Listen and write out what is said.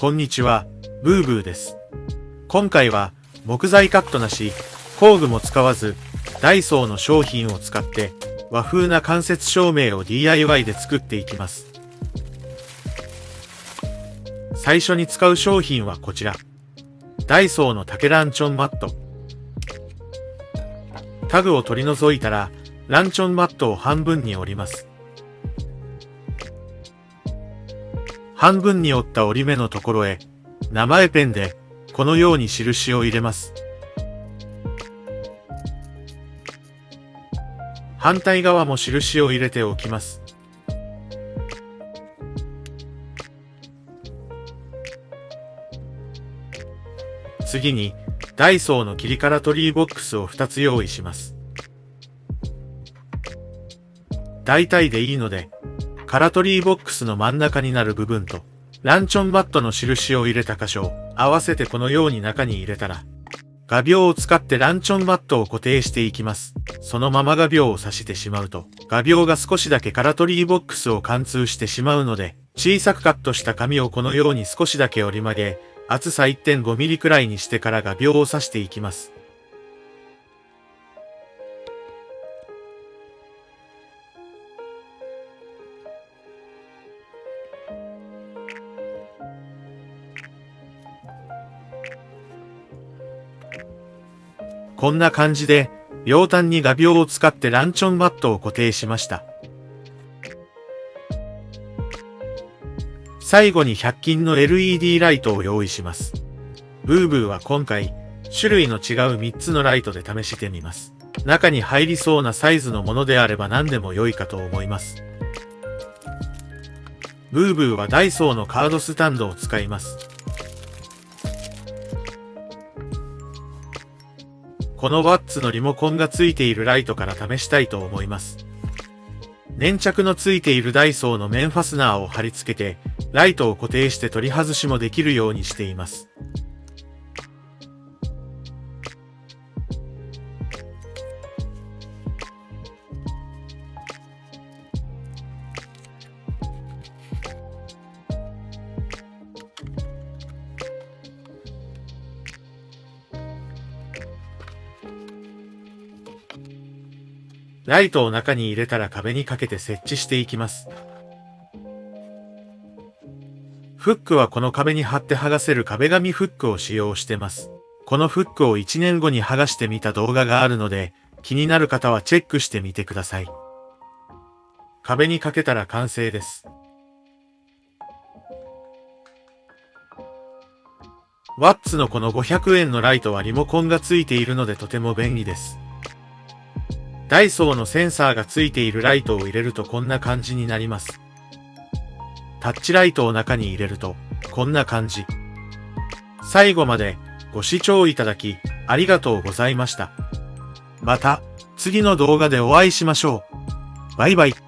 こんにちは、ブーブーです。今回は、木材カットなし、工具も使わず、ダイソーの商品を使って、和風な間接照明を DIY で作っていきます。最初に使う商品はこちら。ダイソーの竹ランチョンマット。タグを取り除いたら、ランチョンマットを半分に折ります。半分に折った折り目のところへ、名前ペンで、このように印を入れます。反対側も印を入れておきます。次に、ダイソーの切りカラトリーボックスを2つ用意します。大体でいいので、カラトリーボックスの真ん中になる部分と、ランチョンマットの印を入れた箇所を合わせてこのように中に入れたら、画鋲を使ってランチョンマットを固定していきます。そのまま画鋲を刺してしまうと、画鋲が少しだけカラトリーボックスを貫通してしまうので、小さくカットした紙をこのように少しだけ折り曲げ、厚さ 1.5 ミリくらいにしてから画鋲を刺していきます。こんな感じで、両端に画鋲を使ってランチョンマットを固定しました。最後に100均の LED ライトを用意します。ブーブーは今回、種類の違う3つのライトで試してみます。中に入りそうなサイズのものであれば何でも良いかと思います。ブーブーはダイソーのカードスタンドを使います。このワッツのリモコンがついているライトから試したいと思います。粘着のついているダイソーの面ファスナーを貼り付けて、ライトを固定して取り外しもできるようにしています。ライトを中に入れたら壁にかけて設置していきます。フックはこの壁に貼って剥がせる壁紙フックを使用してます。このフックを1年後に剥がしてみた動画があるので、気になる方はチェックしてみてください。壁にかけたら完成です。ワッツのこの500円のライトはリモコンがついているのでとても便利です。ダイソーのセンサーがついているライトを入れるとこんな感じになります。タッチライトを中に入れると、こんな感じ。最後までご視聴いただき、ありがとうございました。また、次の動画でお会いしましょう。バイバイ。